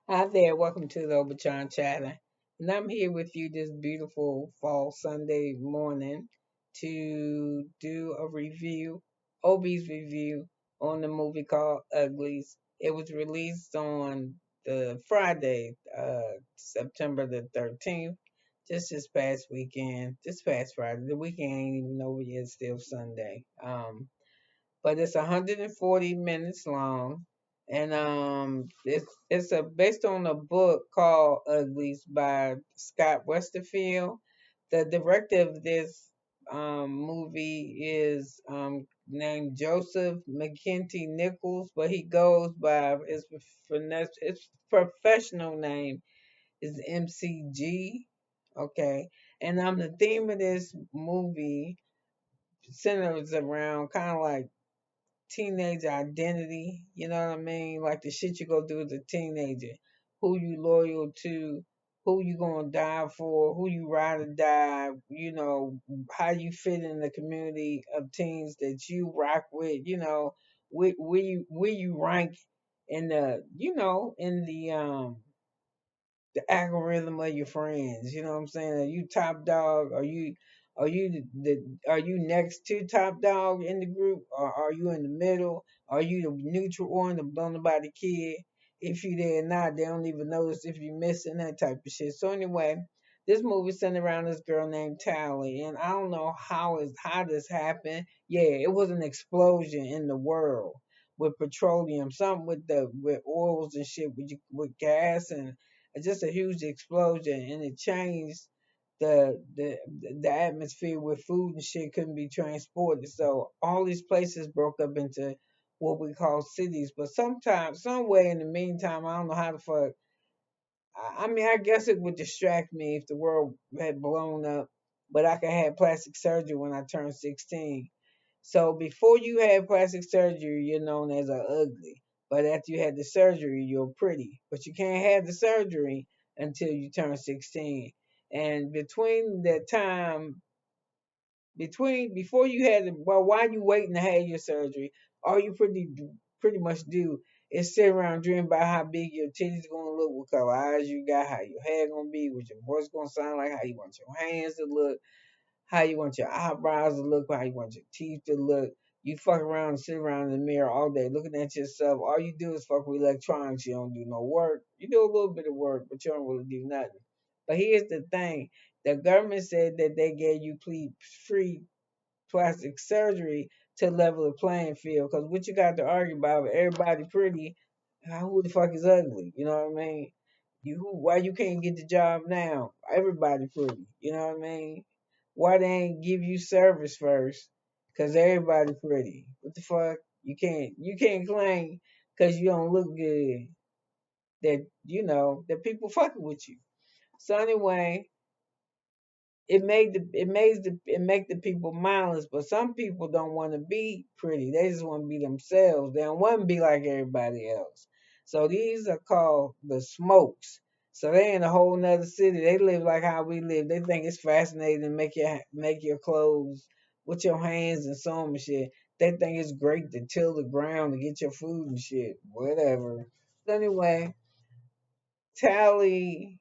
Hi there, welcome to the Obachanchatter. And I'm here with you this beautiful fall Sunday morning to do a review, Obie's review on the movie called Uglies. It was released on the Friday, September the 13th, just this past weekend, this past Friday. The weekend ain't even over yet, it's still Sunday. But it's 140 minutes long, and it's a based on a book called Uglies by Scott Westerfield. The director of this movie is named Joseph McKenty Nichols, but he goes by his professional name is MCG. Okay, and the theme of this movie centers around kind of like teenage identity. You know what I mean? Like the shit you go through as a teenager. Who you loyal to, who you gonna die for, who you ride or die, how you fit in the community of teens that you rock with, where you rank in the algorithm of your friends. You know what I'm saying? Are you top dog? Are you next to top dog in the group, or are you in the middle? Are you the neutral one, the don't nobody care if you there or not? They don't even notice if you're missing that type of shit. So anyway, this movie centered around this girl named Tally, and I don't know how this happened. Yeah, it was an explosion in the world with petroleum, something with oils and shit, with gas and just a huge explosion, and it changed the atmosphere where food and shit couldn't be transported. So all these places broke up into what we call cities. But sometimes, some way in the meantime, I don't know how the fuck. I mean, I guess it would distract me if the world had blown up, but I could have plastic surgery when I turned 16. So before you have plastic surgery, you're known as a ugly. But after you had the surgery, you're pretty. But you can't have the surgery until you turn 16. And between the time between before you had it, well, while you waiting to have your surgery, all you pretty much do is sit around dreaming about how big your titties gonna look, what color eyes you got, how your hair gonna be, what your voice gonna sound like, how you want your hands to look, how you want your eyebrows to look, how you want your teeth to look. You fuck around and sit around in the mirror all day looking at yourself. All you do is fuck with electronics. You don't do no work. You do a little bit of work, but you don't really do nothing. But here's the thing. The government said that they gave you free plastic surgery to level the playing field. Because what you got to argue about, if everybody pretty, who the fuck is ugly? You know what I mean? Why you can't get the job now? Everybody pretty. You know what I mean? Why they ain't give you service first? Because everybody pretty. What the fuck? You can't claim because you don't look good that that people fucking with you. So anyway, it make the people mindless. But some people don't want to be pretty. They just want to be themselves. They don't want to be like everybody else. So these are called the smokes. So they in a whole nother city. They live like how we live. They think it's fascinating to make your clothes with your hands and so on and shit. They think it's great to till the ground to get your food and shit. Whatever. So anyway, Tally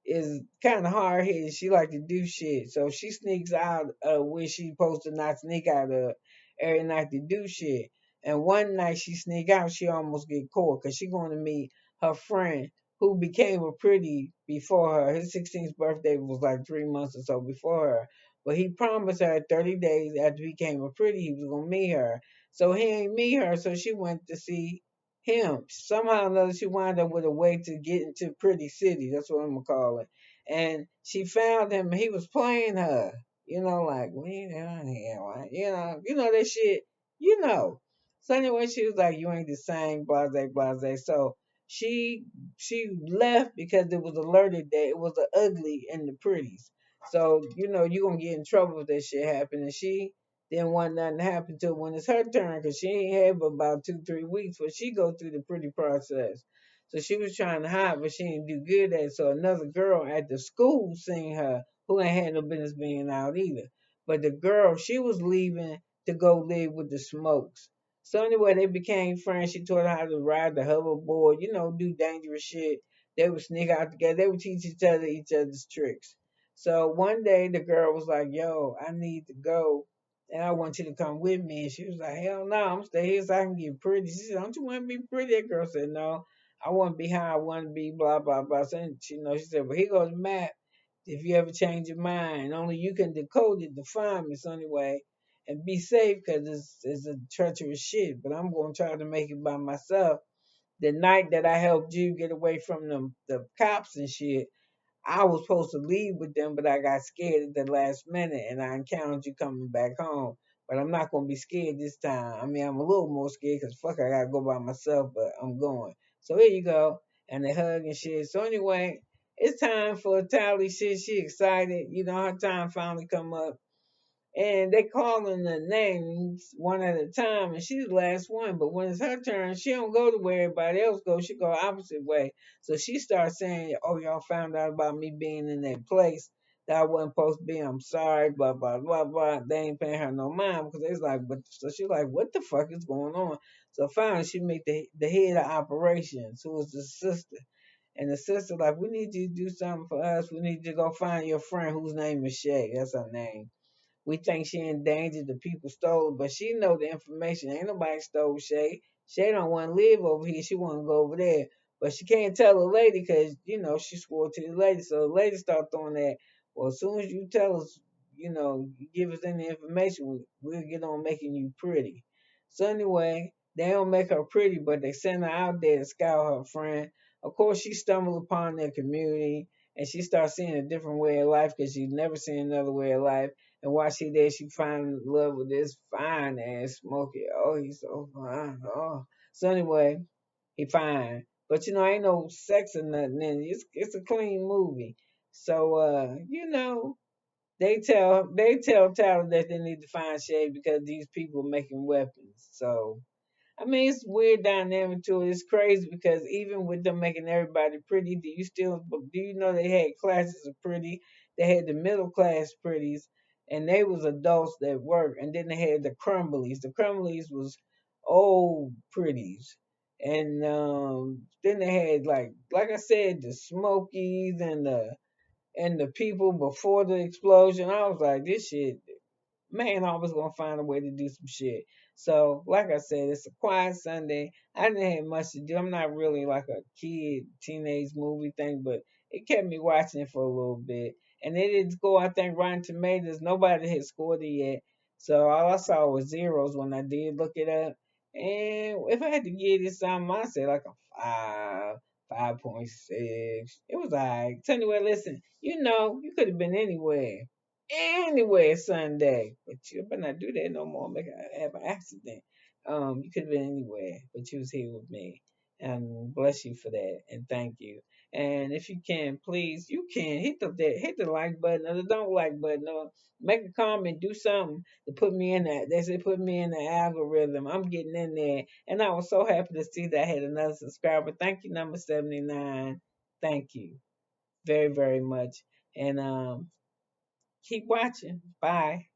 is kind of hard headed. She like to do shit, so she sneaks out where she supposed to not sneak out of every night to do shit. And one night she sneak out, she almost get caught because she going to meet her friend who became a pretty before her. His 16th birthday was like 3 months or so before her. But he promised her 30 days after he became a pretty, he was gonna meet her. So he ain't meet her, so she went to see him. Somehow or another, she wound up with a way to get into Pretty City. That's what I'm gonna call it. And she found him. And he was playing her. Like we doing here, right? That shit. You know. So anyway, she was like, "You ain't the same, blase, blase." So she she left because it was alerted that it was the ugly and the pretties. So you gonna get in trouble if that shit happened. And she didn't want nothing to happen to her when it's her turn because she ain't had but about 2-3 weeks where she go through the pretty process. So she was trying to hide, but she didn't do good at it. So another girl at the school seen her who ain't had no business being out either. But the girl, she was leaving to go live with the Smokes. So anyway, they became friends. She taught her how to ride the hoverboard, do dangerous shit. They would sneak out together. They would teach each other's tricks. So one day the girl was like, "Yo, I need to go, and I want you to come with me." And she was like, "Hell no, I'm stay here so I can get pretty." She said, "Don't you want to be pretty?" That girl said, "No, I want to be how I want to be." Blah blah blah. So she said, "Well, here goes the map. If you ever change your mind, only you can decode it to find me. So anyway, and be safe because it's a treacherous shit. But I'm gonna try to make it by myself." The night that I helped you get away from the cops and shit, I was supposed to leave with them, but I got scared at the last minute and I encountered you coming back home. But I'm not gonna be scared this time. I mean, I'm a little more scared because fuck, I gotta go by myself, but I'm going. So here you go, and they hug and shit. So anyway, it's time for Tally shit. She excited, her time finally come up and they calling the names one at a time, and she's the last one. But when it's her turn, she don't go to where everybody else goes. She go opposite way. So she starts saying, "Oh, y'all found out about me being in that place that I wasn't supposed to be. I'm sorry." Blah blah blah blah. They ain't paying her no mind because it's like, but so she's like, "What the fuck is going on?" So finally, she meet the head of operations, who was the sister. And the sister like, "We need you to do something for us. We need you to go find your friend whose name is Shay. That's her name. We think she in danger. The people stole her, but she know the information. Ain't nobody stole Shay. Shay don't want to live over here. She want to go over there, but she can't tell the lady because she swore to the lady. So the lady start throwing that. Well, as soon as you tell us, you give us any information, we'll get on making you pretty. So anyway, they don't make her pretty, but they send her out there to scout her friend. Of course, she stumbled upon their community and she starts seeing a different way of life because she's never seen another way of life. And while she there, she find in love with this fine ass Smokey. Oh, he's so fine. Oh, so anyway, he fine, but ain't no sex or nothing. And it's a clean movie. So they tell Tyler that they need to find Shade because these people are making weapons. So I mean, it's weird dynamic to it. It's crazy because even with them making everybody pretty, do you know they had classes of pretty? They had the middle class pretties, and they was adults that worked, and then they had the crumblies. The crumblies was old pretties, and then they had like I said, the smokies and the people before the explosion. I was like, this shit man always gonna find a way to do some shit. So, like I said, it's a quiet Sunday. I didn't have much to do. I'm not really like a kid teenage movie thing, but it kept me watching it for a little bit. And it did go, I think, Rotten Tomatoes. Nobody had scored it yet, so all I saw was zeros when I did look it up. And if I had to give it something, I'd say like a 5.6. It was alright. So anyway, listen, you could have been anywhere Sunday, but you better not do that no more. Have an accident. You could have been anywhere, but you was here with me, and bless you for that, and thank you. And if you can, please, you can hit the like button or the don't like button, or make a comment, do something to put me in that. They say put me in the algorithm. I'm getting in there, and I was so happy to see that I had another subscriber. Thank you, number 79. Thank you very very much, and keep watching. Bye.